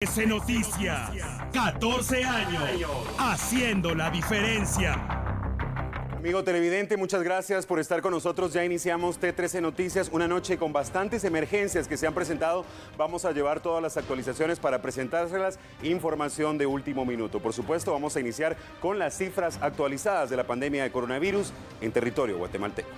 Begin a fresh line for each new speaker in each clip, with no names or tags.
13 Noticias. 14 años haciendo la diferencia.
Amigo televidente, muchas gracias por estar con nosotros. Ya iniciamos T13 Noticias, una noche con bastantes emergencias que se han presentado. Vamos a llevar todas las actualizaciones para presentárselas, información de último minuto. Por supuesto, vamos a iniciar con las cifras actualizadas de la pandemia de coronavirus en territorio guatemalteco.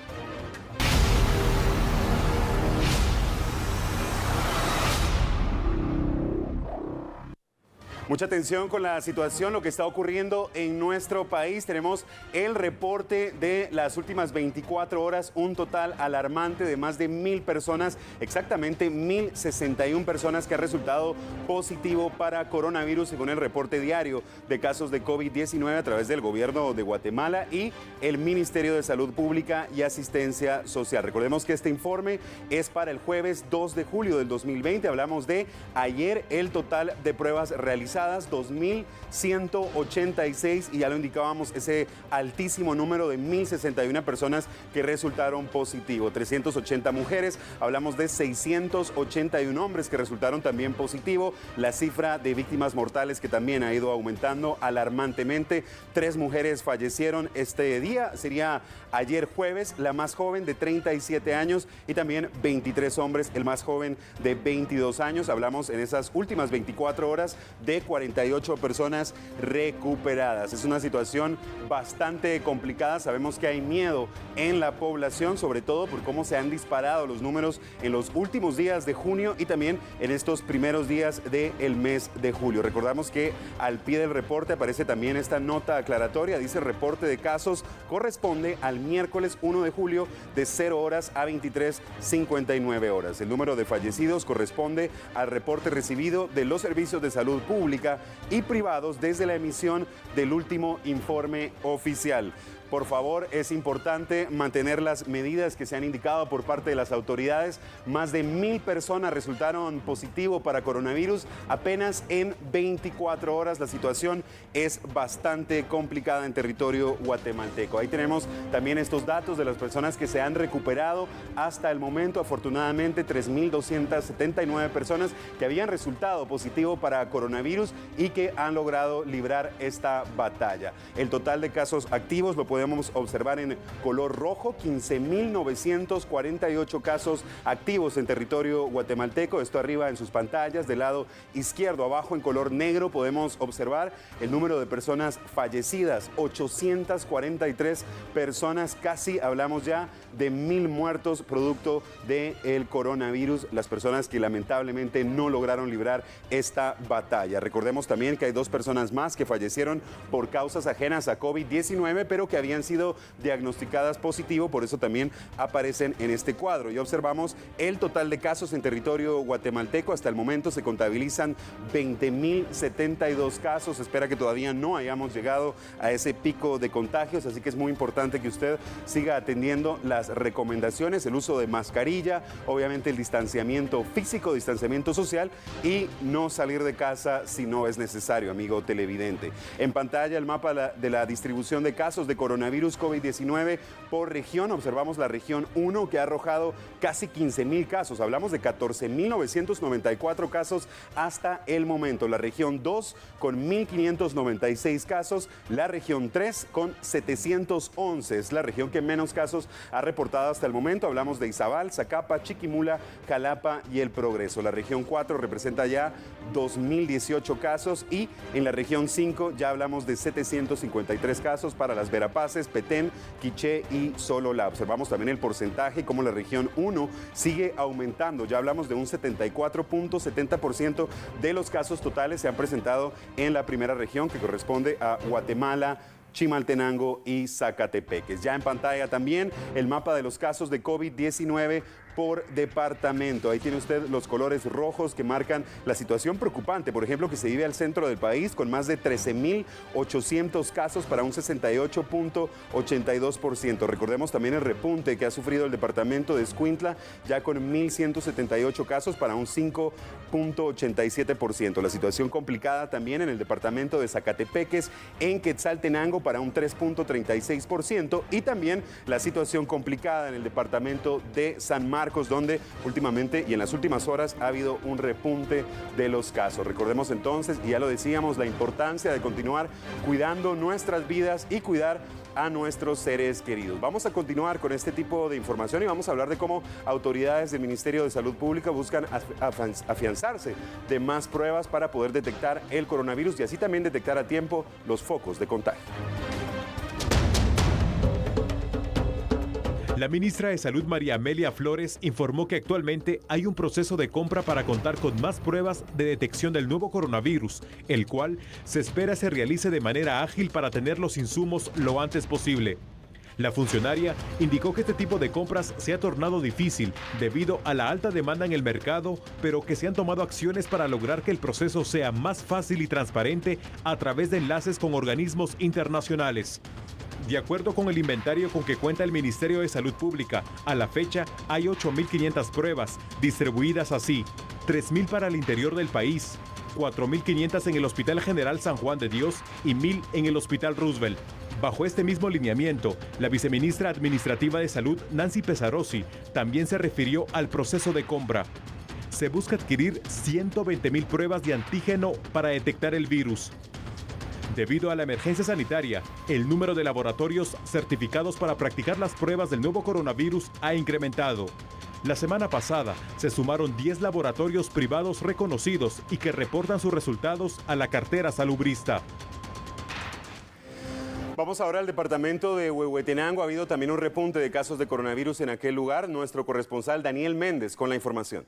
Mucha atención con la situación, lo que está ocurriendo en nuestro país. Tenemos el reporte de las últimas 24 horas, un total alarmante de más de 1.000 personas, exactamente 1.061 personas que han resultado positivo para coronavirus, según el reporte diario de casos de COVID-19 a través del gobierno de Guatemala y el Ministerio de Salud Pública y Asistencia Social. Recordemos que este informe es para el jueves 2 de julio del 2020. Hablamos de ayer, el total de pruebas realizadas 2.186 y ya lo indicábamos, ese altísimo número de 1.061 personas que resultaron positivo, 380 mujeres, hablamos de 681 hombres que resultaron también positivo, la cifra de víctimas mortales que también ha ido aumentando alarmantemente, 3 mujeres fallecieron este día, sería ayer jueves, la más joven de 37 años y también 23 hombres, el más joven de 22 años, hablamos en esas últimas 24 horas de 48 personas recuperadas. Es una situación bastante complicada. Sabemos que hay miedo en la población, sobre todo por cómo se han disparado los números en los últimos días de junio y también en estos primeros días del mes de julio. Recordamos que al pie del reporte aparece también esta nota aclaratoria. Dice: reporte de casos corresponde al miércoles 1 de julio de 0 horas a 23:59 horas. El número de fallecidos corresponde al reporte recibido de los servicios de salud pública y privados desde la emisión del último informe oficial. Por favor, es importante mantener las medidas que se han indicado por parte de las autoridades. Más de 1.000 personas resultaron positivo para coronavirus apenas en 24 horas. La situación es bastante complicada en territorio guatemalteco. Ahí tenemos también estos datos de las personas que se han recuperado hasta el momento. Afortunadamente, 3.279 personas que habían resultado positivo para coronavirus y que han logrado librar esta batalla. El total de casos activos lo podemos observar en color rojo, 15.948 casos activos en territorio guatemalteco. Esto arriba en sus pantallas, del lado izquierdo abajo en color negro podemos observar el número de personas fallecidas, 843 personas, casi hablamos ya de 1.000 muertos producto del coronavirus, las personas que lamentablemente no lograron librar esta batalla. Recordemos también que hay 2 personas más que fallecieron por causas ajenas a COVID-19, pero que habían sido diagnosticadas positivo, por eso también aparecen en este cuadro. Y observamos el total de casos en territorio guatemalteco. Hasta el momento se contabilizan 20.072 casos. Se espera que todavía no hayamos llegado a ese pico de contagios, así que es muy importante que usted siga atendiendo las recomendaciones, el uso de mascarilla, obviamente el distanciamiento físico, distanciamiento social y no salir de casa si no es necesario, amigo televidente. En pantalla el mapa de la distribución de casos de coronavirus COVID-19 por región. Observamos la región 1 que ha arrojado casi 15.000 casos. Hablamos de 14.994 casos hasta el momento. La región 2 con 1.596 casos. La región 3 con 711. Es la región que menos casos ha reportado hasta el momento. Hablamos de Izabal, Zacapa, Chiquimula, Jalapa y El Progreso. La región 4 representa ya 2.018 casos y en la región 5 ya hablamos de 753 casos para las Verapaces, Petén, Quiché y Sololá. Observamos también el porcentaje y cómo la región 1 sigue aumentando. Ya hablamos de un 74.70% de los casos totales se han presentado en la primera región, que corresponde a Guatemala, Chimaltenango y Zacatepeques. Ya en pantalla también el mapa de los casos de COVID-19 por departamento. Ahí tiene usted los colores rojos que marcan la situación preocupante, por ejemplo, que se vive al centro del país con más de 13.800 casos para un 68.82%. Recordemos también el repunte que ha sufrido el departamento de Escuintla, ya con 1.178 casos para un 5.87%. La situación complicada también en el departamento de Zacatepeques, en Quetzaltenango para un 3.36% y también la situación complicada en el departamento de San Marcos Marcos, donde últimamente y en las últimas horas ha habido un repunte de los casos. Recordemos entonces, y ya lo decíamos, la importancia de continuar cuidando nuestras vidas y cuidar a nuestros seres queridos. Vamos a continuar con este tipo de información y vamos a hablar de cómo autoridades del Ministerio de Salud Pública buscan afianzarse de más pruebas para poder detectar el coronavirus y así también detectar a tiempo los focos de contagio.
La ministra de Salud, María Amelia Flores, informó que actualmente hay un proceso de compra para contar con más pruebas de detección del nuevo coronavirus, el cual se espera se realice de manera ágil para tener los insumos lo antes posible. La funcionaria indicó que este tipo de compras se ha tornado difícil debido a la alta demanda en el mercado, pero que se han tomado acciones para lograr que el proceso sea más fácil y transparente a través de enlaces con organismos internacionales. De acuerdo con el inventario con que cuenta el Ministerio de Salud Pública, a la fecha hay 8.500 pruebas, distribuidas así: 3.000 para el interior del país, 4.500 en el Hospital General San Juan de Dios y 1.000 en el Hospital Roosevelt. Bajo este mismo lineamiento, la viceministra administrativa de Salud, Nancy Pesarosi, también se refirió al proceso de compra. Se busca adquirir 120.000 pruebas de antígeno para detectar el virus. Debido a la emergencia sanitaria, el número de laboratorios certificados para practicar las pruebas del nuevo coronavirus ha incrementado. La semana pasada se sumaron 10 laboratorios privados reconocidos y que reportan sus resultados a la cartera salubrista.
Vamos ahora al departamento de Huehuetenango. Ha habido también un repunte de casos de coronavirus en aquel lugar. Nuestro corresponsal Daniel Méndez con la información.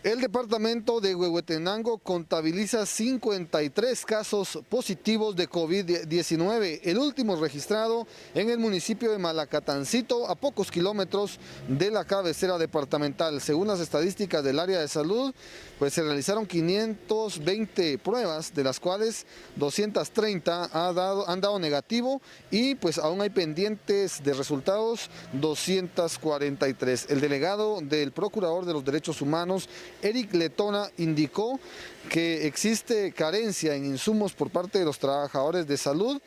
El departamento de Huehuetenango contabiliza 53 casos positivos de COVID-19, el último registrado en el municipio de Malacatancito, a pocos kilómetros de la cabecera departamental. Según las estadísticas del área de salud, pues se realizaron 520 pruebas, de las cuales 230 han dado negativo y pues aún hay pendientes de resultados 243. El delegado del Procurador de los Derechos Humanos, Eric Letona, indicó que existe carencia en insumos por parte de los trabajadores de salud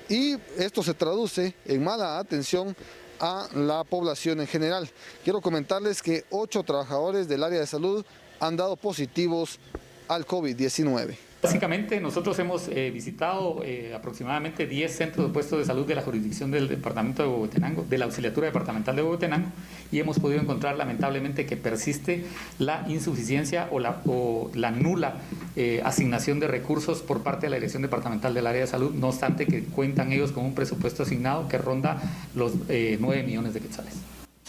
y esto se traduce en mala atención a la población en general. Quiero comentarles que 8 trabajadores del área de salud han dado positivos al COVID-19.
Básicamente nosotros hemos visitado aproximadamente 10 centros de puestos de salud de la jurisdicción del departamento de Huehuetenango, de la auxiliatura departamental de Huehuetenango, y hemos podido encontrar lamentablemente que persiste la insuficiencia o la nula asignación de recursos por parte de la Dirección Departamental del Área de Salud, no obstante que cuentan ellos con un presupuesto asignado que ronda los 9 millones de quetzales.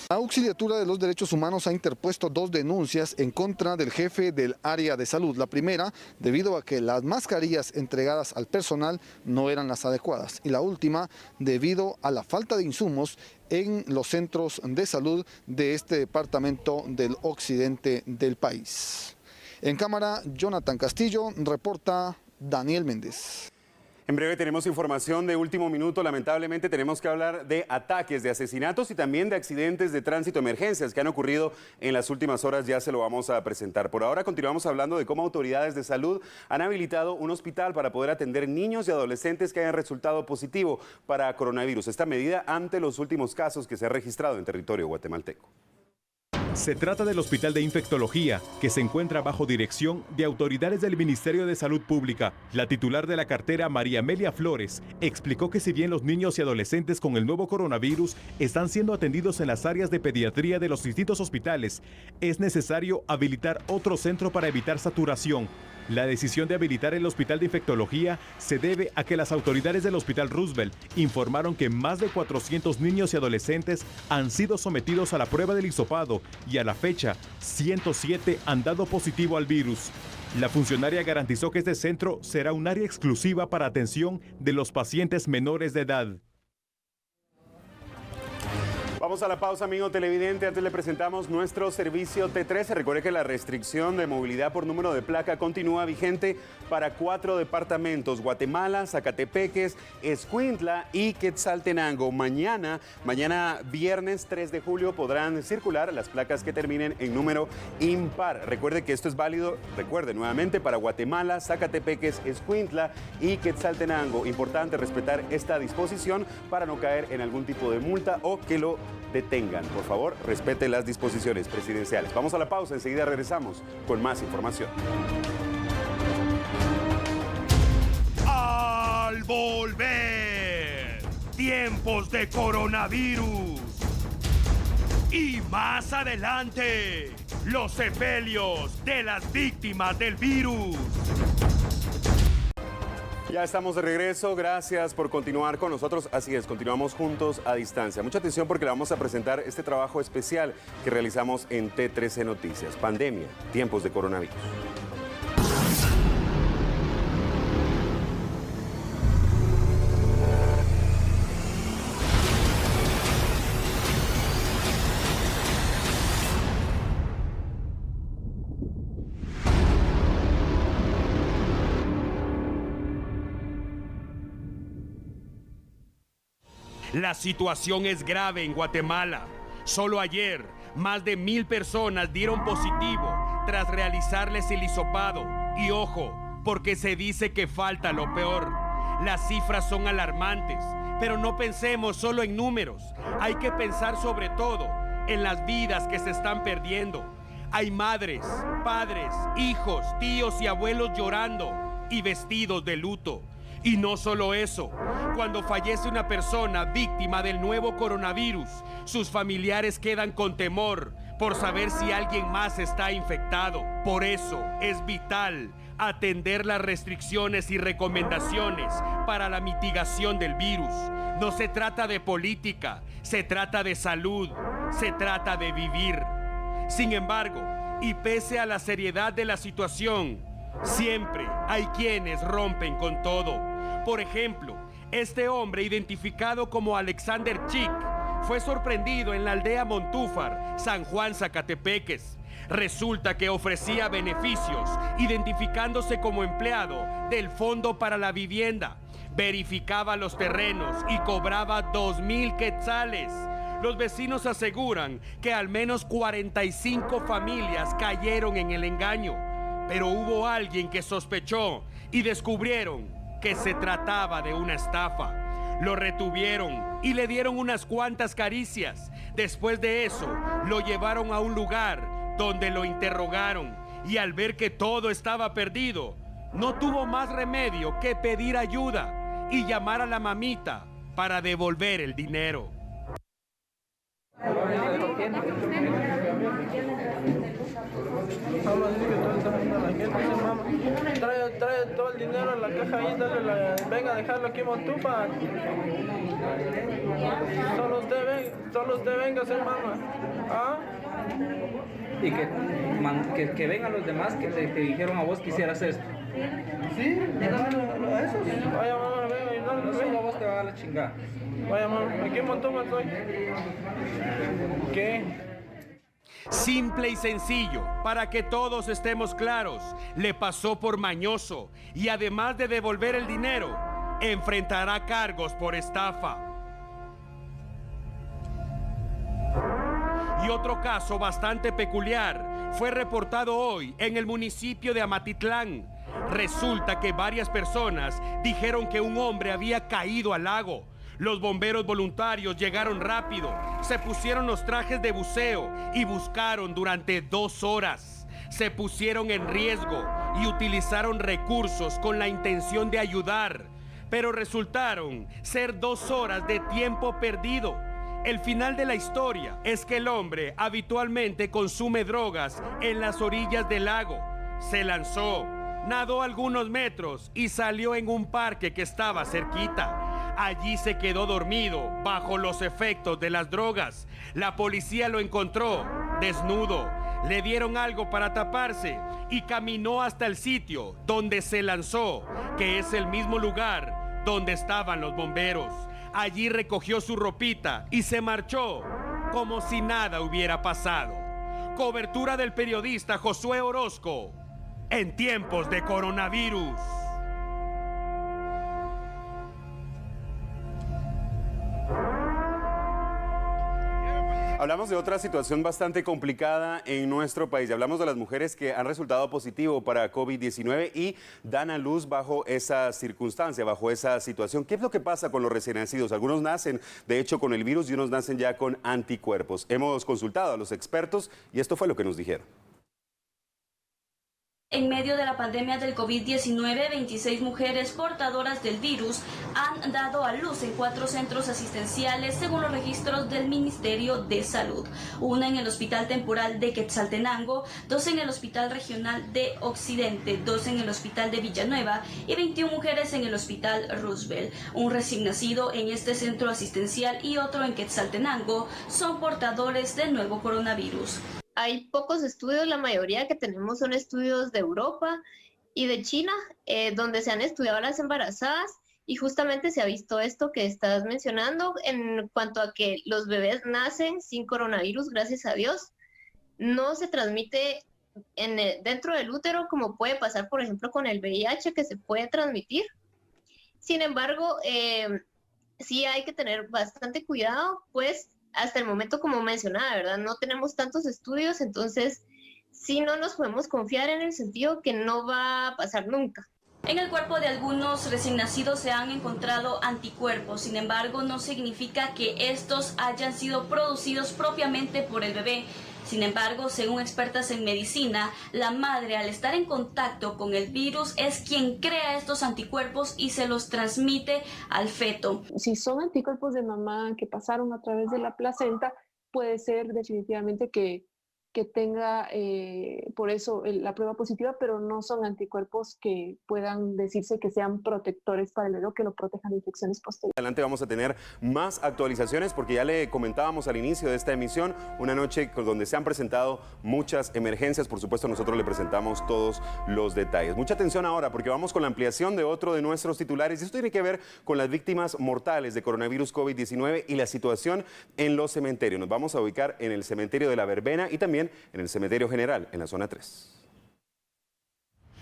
La Auxiliatura de los Derechos Humanos ha interpuesto 2 denuncias en contra del jefe del área de salud. La primera, debido a que las mascarillas entregadas al personal no eran las adecuadas. Y la última, debido a la falta de insumos en los centros de salud de este departamento del occidente del país. En cámara, Jonathan Castillo, reporta Daniel Méndez.
En breve tenemos información de último minuto. Lamentablemente tenemos que hablar de ataques, de asesinatos y también de accidentes de tránsito, emergencias que han ocurrido en las últimas horas. Ya se lo vamos a presentar. Por ahora continuamos hablando de cómo autoridades de salud han habilitado un hospital para poder atender niños y adolescentes que hayan resultado positivo para coronavirus. Esta medida ante los últimos casos que se han registrado en territorio guatemalteco.
Se trata del Hospital de Infectología, que se encuentra bajo dirección de autoridades del Ministerio de Salud Pública. La titular de la cartera, María Amelia Flores, explicó que si bien los niños y adolescentes con el nuevo coronavirus están siendo atendidos en las áreas de pediatría de los distintos hospitales, es necesario habilitar otro centro para evitar saturación. La decisión de habilitar el Hospital de Infectología se debe a que las autoridades del Hospital Roosevelt informaron que más de 400 niños y adolescentes han sido sometidos a la prueba del hisopado y a la fecha 107 han dado positivo al virus. La funcionaria garantizó que este centro será un área exclusiva para atención de los pacientes menores de edad.
Vamos a la pausa, amigo televidente. Antes le presentamos nuestro servicio T13. Recuerde que la restricción de movilidad por número de placa continúa vigente para 4 departamentos: Guatemala, Zacatepeques, Escuintla y Quetzaltenango. Mañana viernes 3 de julio podrán circular las placas que terminen en número impar. Recuerde que esto es válido, recuerde nuevamente, para Guatemala, Zacatepeques, Escuintla y Quetzaltenango. Importante respetar esta disposición para no caer en algún tipo de multa o que lo detengan. Por favor, respete las disposiciones presidenciales. Vamos a la pausa, enseguida regresamos con más información.
Al volver, tiempos de coronavirus. Y más adelante, los sepelios de las víctimas del virus.
Ya estamos de regreso, gracias por continuar con nosotros. Así es, continuamos juntos a distancia. Mucha atención porque le vamos a presentar este trabajo especial que realizamos en T13 Noticias. Pandemia, tiempos de coronavirus.
La situación es grave en Guatemala. Solo ayer, más de 1000 personas dieron positivo tras realizarles el hisopado. Y ojo, porque se dice que falta lo peor. Las cifras son alarmantes, pero no pensemos solo en números. Hay que pensar sobre todo en las vidas que se están perdiendo. Hay madres, padres, hijos, tíos y abuelos llorando y vestidos de luto. Y no solo eso, cuando fallece una persona víctima del nuevo coronavirus, sus familiares quedan con temor por saber si alguien más está infectado. Por eso es vital atender las restricciones y recomendaciones para la mitigación del virus. No se trata de política, se trata de salud, se trata de vivir. Sin embargo, y pese a la seriedad de la situación, siempre hay quienes rompen con todo. Por ejemplo, este hombre identificado como Alexander Chic fue sorprendido en la aldea Montúfar, San Juan, Zacatepeques. Resulta que ofrecía beneficios, identificándose como empleado del Fondo para la Vivienda. Verificaba los terrenos y cobraba 2000 quetzales. Los vecinos aseguran que al menos 45 familias cayeron en el engaño. Pero hubo alguien que sospechó y descubrieron que se trataba de una estafa. Lo retuvieron y le dieron unas cuantas caricias. Después de eso, lo llevaron a un lugar donde lo interrogaron y al ver que todo estaba perdido, no tuvo más remedio que pedir ayuda y llamar a la mamita para devolver el dinero.
Trae todo el dinero en la caja ahí, venga a dejarlo aquí en Montúfar. Solo usted venga, hermano. ¿Ah?
Y que vengan los demás que te dijeron a vos que hicieras esto.
Sí, a esos. Vaya, mamá, venga,
No solo a vos te va a dar la chingada.
Vaya, mamá, aquí en Montúfar estoy. ¿Qué?
Simple y sencillo, para que todos estemos claros, le pasó por mañoso y además de devolver el dinero, enfrentará cargos por estafa. Y otro caso bastante peculiar fue reportado hoy en el municipio de Amatitlán. Resulta que varias personas dijeron que un hombre había caído al lago. Los bomberos voluntarios llegaron rápido, se pusieron los trajes de buceo y buscaron durante 2 horas. Se pusieron en riesgo y utilizaron recursos con la intención de ayudar, pero resultaron ser 2 horas de tiempo perdido. El final de la historia es que el hombre habitualmente consume drogas en las orillas del lago. Se lanzó, nadó algunos metros y salió en un parque que estaba cerquita. Allí se quedó dormido bajo los efectos de las drogas. La policía lo encontró desnudo. Le dieron algo para taparse y caminó hasta el sitio donde se lanzó, que es el mismo lugar donde estaban los bomberos. Allí recogió su ropita y se marchó como si nada hubiera pasado. Cobertura del periodista Josué Orozco en tiempos de coronavirus.
Hablamos de otra situación bastante complicada en nuestro país. Hablamos de las mujeres que han resultado positivo para COVID-19 y dan a luz bajo esa circunstancia, bajo esa situación. ¿Qué es lo que pasa con los recién nacidos? Algunos nacen, de hecho, con el virus y unos nacen ya con anticuerpos. Hemos consultado a los expertos y esto fue lo que nos dijeron.
En medio de la pandemia del COVID-19, 26 mujeres portadoras del virus han dado a luz en 4 centros asistenciales según los registros del Ministerio de Salud. Una en el Hospital Temporal de Quetzaltenango, 2 en el Hospital Regional de Occidente, 2 en el Hospital de Villanueva y 21 mujeres en el Hospital Roosevelt. Un recién nacido en este centro asistencial y otro en Quetzaltenango son portadores del nuevo coronavirus.
Hay pocos estudios, la mayoría que tenemos son estudios de Europa y de China, donde se han estudiado a las embarazadas y justamente se ha visto esto que estás mencionando en cuanto a que los bebés nacen sin coronavirus, gracias a Dios. No se transmite dentro del útero como puede pasar, por ejemplo, con el VIH, que se puede transmitir. Sin embargo, sí hay que tener bastante cuidado, pues hasta el momento, como mencionaba, ¿verdad? No tenemos tantos estudios, entonces sí no nos podemos confiar en el sentido que no va a pasar nunca.
En el cuerpo de algunos recién nacidos se han encontrado anticuerpos, sin embargo no significa que estos hayan sido producidos propiamente por el bebé. Sin embargo, según expertas en medicina, la madre al estar en contacto con el virus es quien crea estos anticuerpos y se los transmite al feto.
Si son anticuerpos de mamá que pasaron a través de la placenta, puede ser definitivamente que tenga por eso la prueba positiva, pero no son anticuerpos que puedan decirse que sean protectores para el bebé o que lo protejan de infecciones posteriores.
Adelante vamos a tener más actualizaciones porque ya le comentábamos al inicio de esta emisión, una noche donde se han presentado muchas emergencias. Por supuesto, nosotros le presentamos todos los detalles. Mucha atención ahora porque vamos con la ampliación de otro de nuestros titulares y esto tiene que ver con las víctimas mortales de coronavirus COVID-19 y la situación en los cementerios. Nos vamos a ubicar en el cementerio de La Verbena y también en el cementerio general, en la zona 3.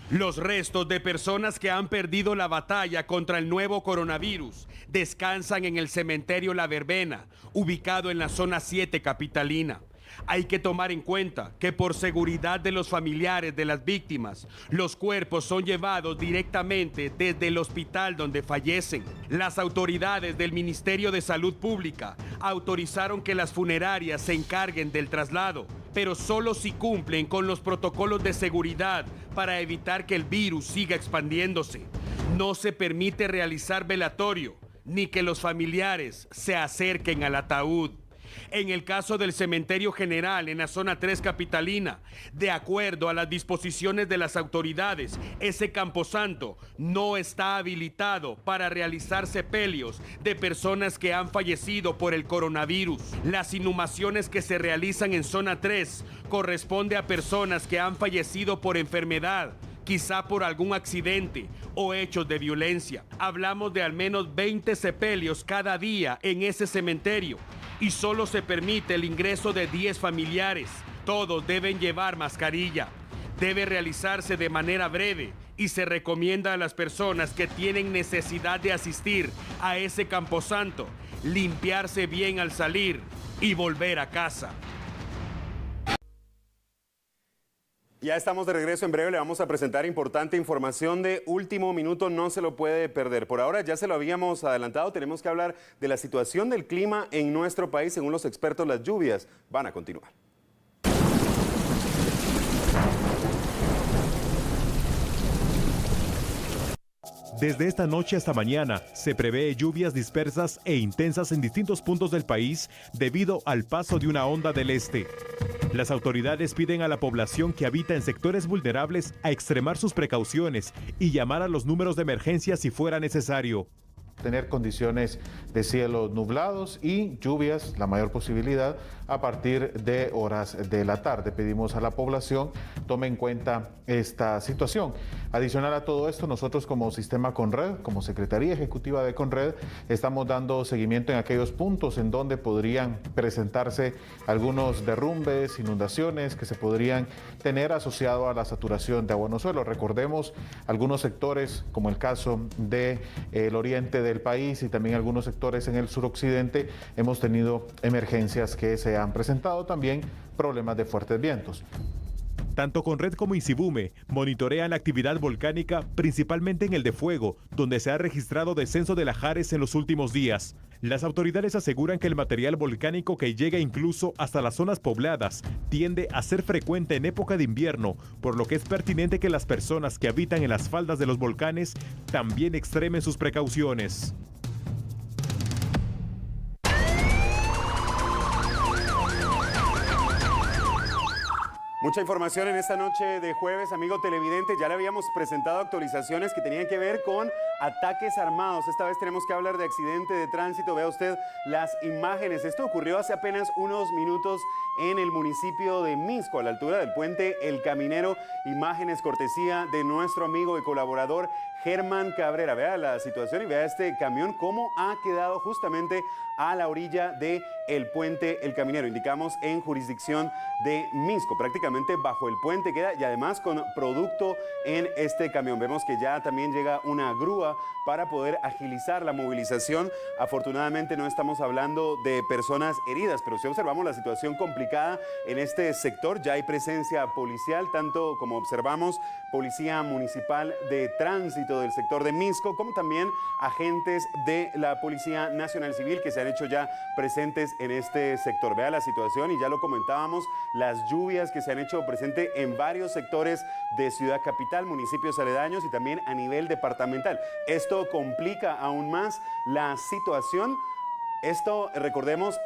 Los restos de personas que han perdido la batalla contra el nuevo coronavirus descansan en el cementerio La Verbena, ubicado en la zona 7 capitalina. Hay que tomar en cuenta que por seguridad de los familiares de las víctimas, los cuerpos son llevados directamente desde el hospital donde fallecen. Las autoridades del Ministerio de Salud Pública autorizaron que las funerarias se encarguen del traslado, pero solo si cumplen con los protocolos de seguridad para evitar que el virus siga expandiéndose. No se permite realizar velatorio, ni que los familiares se acerquen al ataúd. En el caso del cementerio general en la zona 3 capitalina, de acuerdo a las disposiciones de las autoridades, ese camposanto no está habilitado para realizar sepelios de personas que han fallecido por el coronavirus. Las inhumaciones que se realizan en zona 3 corresponde a personas que han fallecido por enfermedad, quizá por algún accidente o hechos de violencia. Hablamos de al menos 20 sepelios cada día en ese cementerio y solo se permite el ingreso de 10 familiares. Todos deben llevar mascarilla. Debe realizarse de manera breve y se recomienda a las personas que tienen necesidad de asistir a ese camposanto limpiarse bien al salir y volver a casa.
Ya estamos de regreso, en breve le vamos a presentar importante información de último minuto, no se lo puede perder. Por ahora ya se lo habíamos adelantado, tenemos que hablar de la situación del clima en nuestro país. Según los expertos, las lluvias van a continuar.
Desde esta noche hasta mañana se prevé lluvias dispersas e intensas en distintos puntos del país debido al paso de una onda del este. Las autoridades piden a la población que habita en sectores vulnerables a extremar sus precauciones y llamar a los números de emergencia si fuera necesario.
Tener condiciones de cielo nublados y lluvias, la mayor posibilidad, a partir de horas de la tarde. Pedimos a la población tome en cuenta esta situación. Adicional a todo esto, nosotros como Sistema Conred, como Secretaría Ejecutiva de Conred, estamos dando seguimiento en aquellos puntos en donde podrían presentarse algunos derrumbes, inundaciones que se podrían tener asociado a la saturación de agua en los suelos. Recordemos algunos sectores, como el caso del oriente del país y también algunos sectores en el suroccidente, hemos tenido emergencias que se han presentado, también problemas de fuertes vientos.
Tanto Conred como Insibume monitorean la actividad volcánica, principalmente en el de Fuego, donde se ha registrado descenso de lahares en los últimos días. Las autoridades aseguran que el material volcánico, que llega incluso hasta las zonas pobladas, tiende a ser frecuente en época de invierno, por lo que es pertinente que las personas que habitan en las faldas de los volcanes también extremen sus precauciones.
Mucha información en esta noche de jueves, amigo televidente. Ya le habíamos presentado actualizaciones que tenían que ver con ataques armados. Esta vez tenemos que hablar de accidente de tránsito. Vea usted las imágenes. Esto ocurrió hace apenas unos minutos en el municipio de Misco, a la altura del puente El Caminero. Imágenes cortesía de nuestro amigo y colaborador Germán Cabrera. Vea la situación y vea este camión cómo ha quedado justamente a la orilla de el puente El Caminero. Indicamos en jurisdicción de Misco, prácticamente bajo el puente queda, y además con producto en este camión. Vemos que ya también llega una grúa para poder agilizar la movilización. Afortunadamente no estamos hablando de personas heridas, pero si observamos la situación complicada en este sector, ya hay presencia policial, tanto como observamos Policía Municipal de Tránsito del sector de Misco, como también agentes de la Policía Nacional Civil que se han hecho ya presentes en este sector. Vea la situación y ya lo comentábamos, las lluvias que se han hecho presente en varios sectores de Ciudad Capital, municipios aledaños y también a nivel departamental. Esto complica aún más la situación. Esto, recordemos,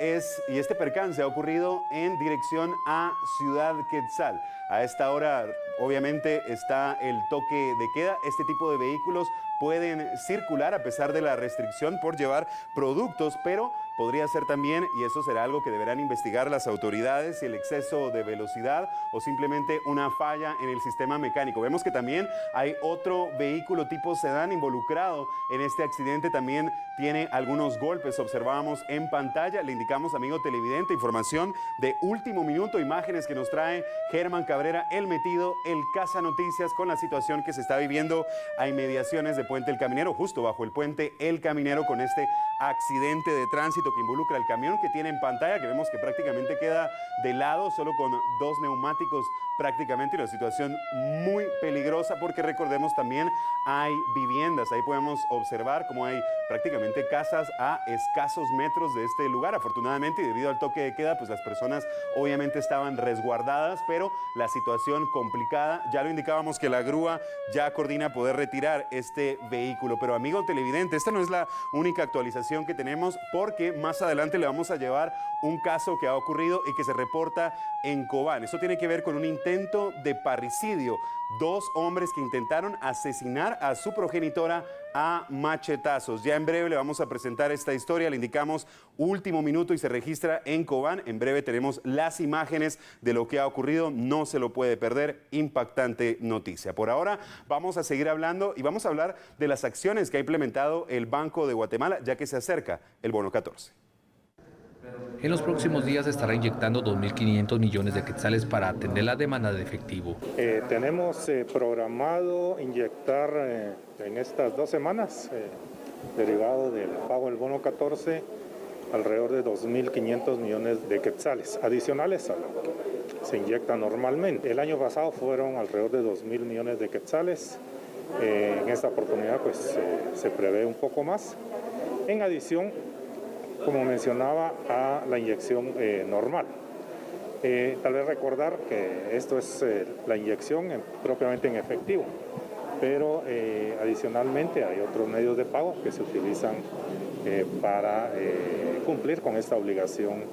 y este percance ha ocurrido en dirección a Ciudad Quetzal. A esta hora, obviamente, está el toque de queda. Este tipo de vehículos pueden circular a pesar de la restricción por llevar productos, pero podría ser también, y eso será algo que deberán investigar las autoridades, si el exceso de velocidad o simplemente una falla en el sistema mecánico. Vemos que también hay otro vehículo tipo sedán involucrado en este accidente, también tiene algunos golpes, observábamos en pantalla. Le indicamos, amigo televidente, información de último minuto, imágenes que nos trae Germán Cabrera, El Metido, El Casa Noticias, con la situación que se está viviendo a inmediaciones de Puente El Caminero, justo bajo el puente El Caminero, con este accidente de tránsito que involucra el camión que tiene en pantalla, que vemos que prácticamente queda de lado, solo con dos neumáticos prácticamente, y una situación muy peligrosa porque recordemos también hay viviendas. Ahí podemos observar cómo hay prácticamente casas a escasos metros de este lugar. Afortunadamente, y debido al toque de queda, pues las personas obviamente estaban resguardadas, pero la situación complicada. Ya lo indicábamos que la grúa ya coordina poder retirar este vehículo. Pero amigo televidente, esta no es la única actualización que tenemos, porque más adelante le vamos a llevar un caso que ha ocurrido y que se reporta en Cobán. Esto tiene que ver con un intento de parricidio. Dos hombres que intentaron asesinar a su progenitora a machetazos. Ya en breve le vamos a presentar esta historia. Le indicamos último minuto y se registra en Cobán. En breve tenemos las imágenes de lo que ha ocurrido. No se lo puede perder. Impactante noticia. Por ahora vamos a seguir hablando y vamos a hablar de las acciones que ha implementado el Banco de Guatemala, ya que se acerca el bono 14.
En los próximos días estará inyectando 2.500 millones de quetzales para atender la demanda de efectivo.
Tenemos programado inyectar en estas 2 semanas, derivado del pago del bono 14, alrededor de 2.500 millones de quetzales, adicionales a lo que se inyecta normalmente. El año pasado fueron alrededor de 2.000 millones de quetzales. En esta oportunidad pues se prevé un poco más. En adición, como mencionaba, a la inyección normal. Tal vez recordar que esto es la inyección propiamente en efectivo, pero adicionalmente hay otros medios de pago que se utilizan para cumplir con esta obligación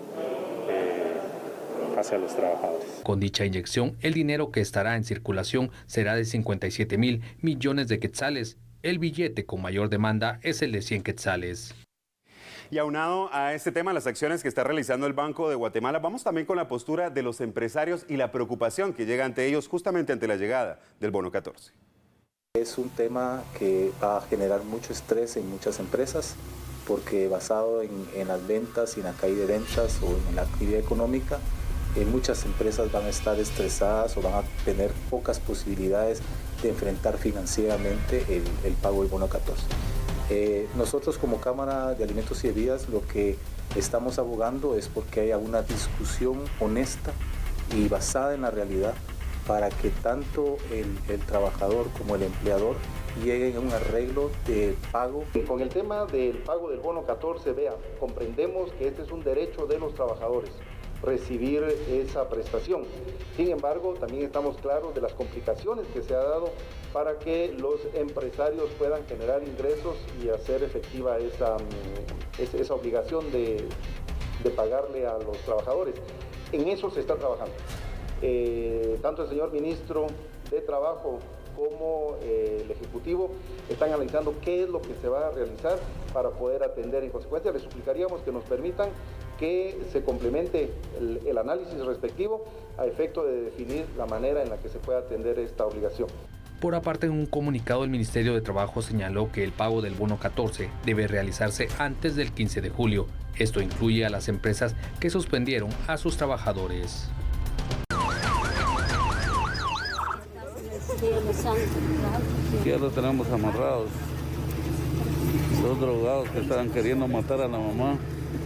hacia los trabajadores.
Con dicha inyección, el dinero que estará en circulación será de 57.000 millones de quetzales. El billete con mayor demanda es el de 100 quetzales.
Y aunado a este tema, las acciones que está realizando el Banco de Guatemala, vamos también con la postura de los empresarios y la preocupación que llega ante ellos justamente ante la llegada del bono 14.
Es un tema que va a generar mucho estrés en muchas empresas porque basado en las ventas y en la caída de ventas o en la actividad económica, muchas empresas van a estar estresadas o van a tener pocas posibilidades de enfrentar financieramente el pago del bono 14. Nosotros como Cámara de Alimentos y Bebidas lo que estamos abogando es porque haya una discusión honesta y basada en la realidad para que tanto el trabajador como el empleador lleguen a un arreglo de pago.
Con el tema del pago del bono 14, comprendemos que este es un derecho de los trabajadores, recibir esa prestación. Sin embargo, también estamos claros de las complicaciones que se ha dado para que los empresarios puedan generar ingresos y hacer efectiva esa obligación de pagarle a los trabajadores. En eso se está trabajando. Tanto el señor ministro de Trabajo como el Ejecutivo están analizando qué es lo que se va a realizar para poder atender. En consecuencia, les suplicaríamos que nos permitan que se complemente el análisis respectivo a efecto de definir la manera en la que se puede atender esta obligación.
Por aparte, en un comunicado, el Ministerio de Trabajo señaló que el pago del bono 14 debe realizarse antes del 15 de julio. Esto incluye a las empresas que suspendieron a sus trabajadores.
Ya lo tenemos amarrados. Los drogados que estaban queriendo matar a la mamá.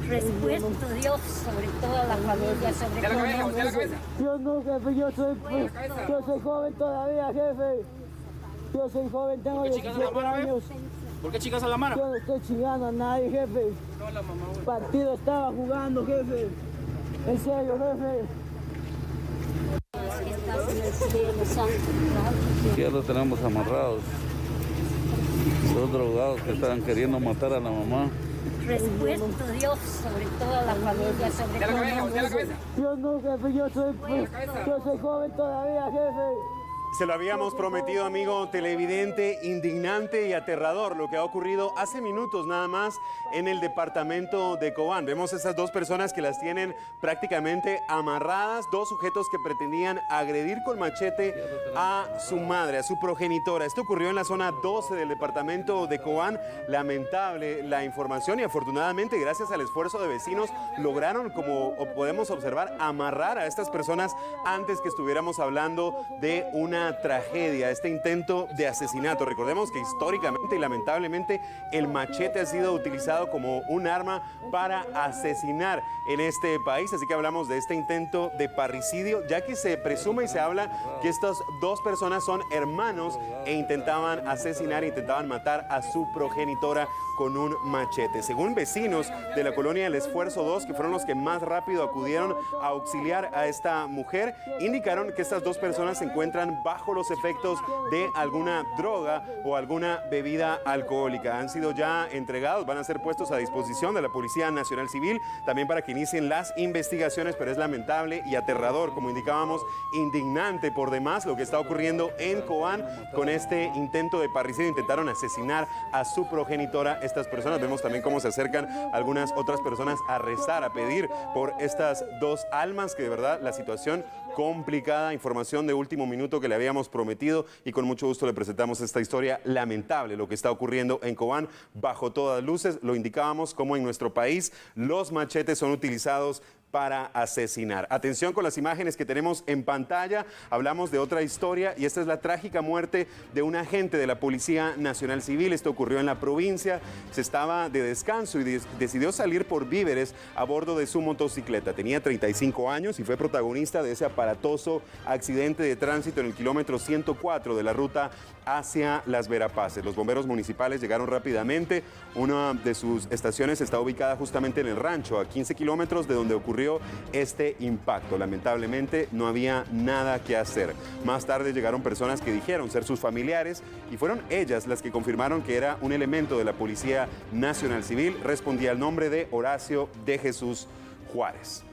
Respuesto Dios sobre toda la familia, sobre todo.
Yo no, jefe, yo soy joven todavía, jefe. Yo soy joven, tengo 17 años.
¿Por qué chicas a la mano?
Yo no estoy chingando a nadie, jefe. Partido estaba jugando, jefe. En serio, jefe.
Ya lo tenemos amarrados. Los drogados que estaban queriendo matar a la mamá.
Respuesto Dios sobre toda la familia, sobre todo.
Yo no, jefe, yo soy joven todavía, jefe.
Se lo habíamos prometido, amigo televidente, indignante y aterrador lo que ha ocurrido hace minutos nada más en el departamento de Cobán. Vemos esas dos personas que las tienen prácticamente amarradas, dos sujetos que pretendían agredir con machete a su madre, a su progenitora. Esto ocurrió en la zona 12 del departamento de Cobán. Lamentable la información y afortunadamente, gracias al esfuerzo de vecinos, lograron, como podemos observar, amarrar a estas personas antes que estuviéramos hablando de una tragedia, este intento de asesinato. Recordemos que históricamente y lamentablemente el machete ha sido utilizado como un arma para asesinar en este país, así que hablamos de este intento de parricidio, ya que se presume y se habla que estas dos personas son hermanos e intentaban asesinar, intentaban matar a su progenitora con un machete. Según vecinos de la colonia El Esfuerzo 2, que fueron los que más rápido acudieron a auxiliar a esta mujer, indicaron que estas dos personas se encuentran bajo los efectos de alguna droga o alguna bebida alcohólica. Han sido ya entregados, van a ser puestos a disposición de la Policía Nacional Civil, también para que inicien las investigaciones, pero es lamentable y aterrador, como indicábamos, indignante por demás lo que está ocurriendo en Cobán con este intento de parricidio. Intentaron asesinar a su progenitora. Estas personas, vemos también cómo se acercan algunas otras personas a rezar, a pedir por estas dos almas, que de verdad la situación complicada. Información de último minuto que le habíamos prometido y con mucho gusto le presentamos esta historia lamentable, lo que está ocurriendo en Cobán bajo todas luces. Lo indicábamos como en nuestro país los machetes son utilizados para asesinar. Atención con las imágenes que tenemos en pantalla. Hablamos de otra historia y esta es la trágica muerte de un agente de la Policía Nacional Civil. Esto ocurrió en la provincia. Se estaba de descanso y decidió salir por víveres a bordo de su motocicleta. Tenía 35 años y fue protagonista de ese aparatoso accidente de tránsito en el kilómetro 104 de la ruta hacia Las Verapaces. Los bomberos municipales llegaron rápidamente. Una de sus estaciones está ubicada justamente en el rancho, a 15 kilómetros de donde ocurrió este impacto. Lamentablemente no había nada que hacer. Más tarde llegaron personas que dijeron ser sus familiares y fueron ellas las que confirmaron que era un elemento de la Policía Nacional Civil. Respondía al nombre de Horacio de Jesús Juárez.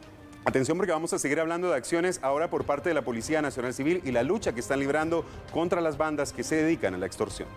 Atención porque vamos a seguir hablando de acciones ahora por parte de la Policía Nacional Civil y la lucha que están librando contra las bandas que se dedican a la extorsión.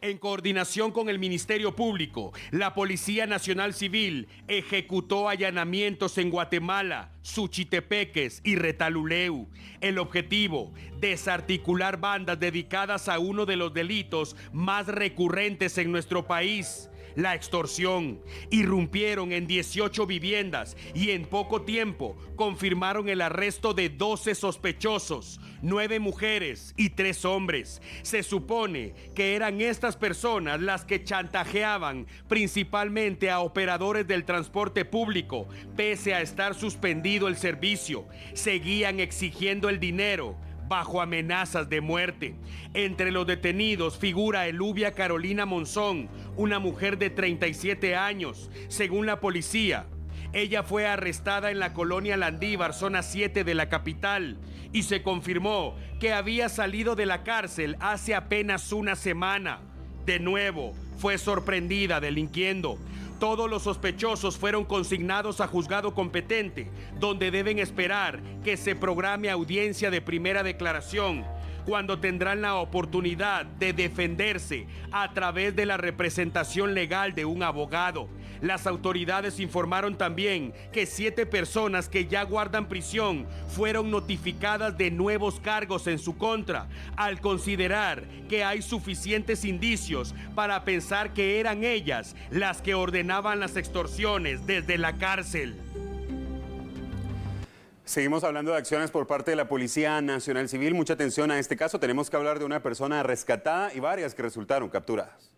En coordinación con el Ministerio Público, la Policía Nacional Civil ejecutó allanamientos en Guatemala, Suchitepeques y Retaluleu. El objetivo, desarticular bandas dedicadas a uno de los delitos más recurrentes en nuestro país, la extorsión. Irrumpieron en 18 viviendas y en poco tiempo confirmaron el arresto de 12 sospechosos, 9 mujeres y 3 hombres. Se supone que eran estas personas las que chantajeaban principalmente a operadores del transporte público, pese a estar suspendido el servicio. Seguían exigiendo el dinero bajo amenazas de muerte. Entre los detenidos figura Eluvia Carolina Monzón, una mujer de 37 años, según la policía. Ella fue arrestada en la colonia Landívar, zona 7 de la capital, y se confirmó que había salido de la cárcel hace apenas una semana. De nuevo, fue sorprendida delinquiendo. Todos los sospechosos fueron consignados a juzgado competente, donde deben esperar que se programe audiencia de primera declaración, cuando tendrán la oportunidad de defenderse a través de la representación legal de un abogado. Las autoridades informaron también que 7 personas que ya guardan prisión fueron notificadas de nuevos cargos en su contra, al considerar que hay suficientes indicios para pensar que eran ellas las que ordenaban las extorsiones desde la cárcel.
Seguimos hablando de acciones por parte de la Policía Nacional Civil. Mucha atención a este caso. Tenemos que hablar de una persona rescatada y varias que resultaron capturadas.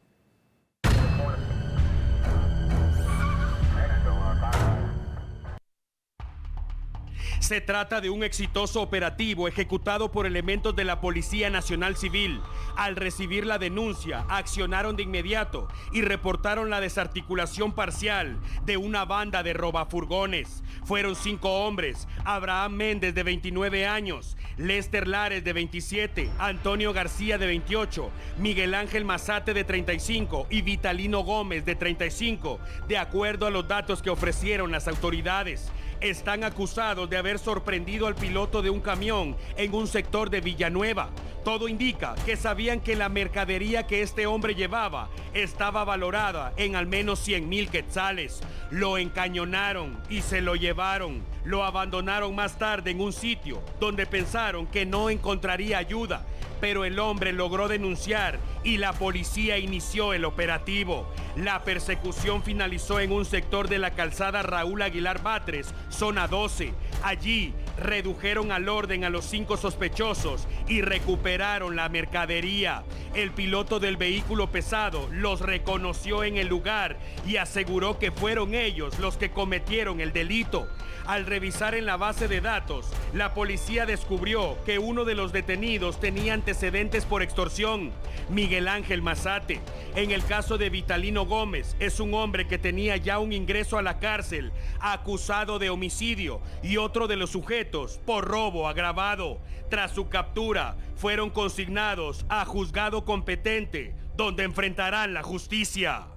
Se trata de un exitoso operativo ejecutado por elementos de la Policía Nacional Civil. Al recibir la denuncia, accionaron de inmediato y reportaron la desarticulación parcial de una banda de robafurgones. Fueron 5 hombres: Abraham Méndez, de 29 años, Lester Lares, de 27, Antonio García, de 28, Miguel Ángel Mazate, de 35 y Vitalino Gómez, de 35, de acuerdo a los datos que ofrecieron las autoridades. Están acusados de haber sorprendido al piloto de un camión en un sector de Villanueva. Todo indica que sabían que la mercadería que este hombre llevaba estaba valorada en al menos 100,000 quetzales. Lo encañonaron y se lo llevaron. Lo abandonaron más tarde en un sitio donde pensaron que no encontraría ayuda, pero el hombre logró denunciar y la policía inició el operativo. La persecución finalizó en un sector de la calzada Raúl Aguilar Batres, zona 12. Allí redujeron al orden a los 5 sospechosos y recuperaron la mercadería. El piloto del vehículo pesado los reconoció en el lugar y aseguró que fueron ellos los que cometieron el delito. Al revisar en la base de datos, la policía descubrió que uno de los detenidos tenía antecedentes por extorsión: Miguel Ángel Mazate. En el caso de Vitalino Gómez, es un hombre que tenía ya un ingreso a la cárcel, acusado de homicidio, y otro de los sujetos por robo agravado. Tras su captura, fueron consignados a juzgado competente, donde enfrentarán la justicia.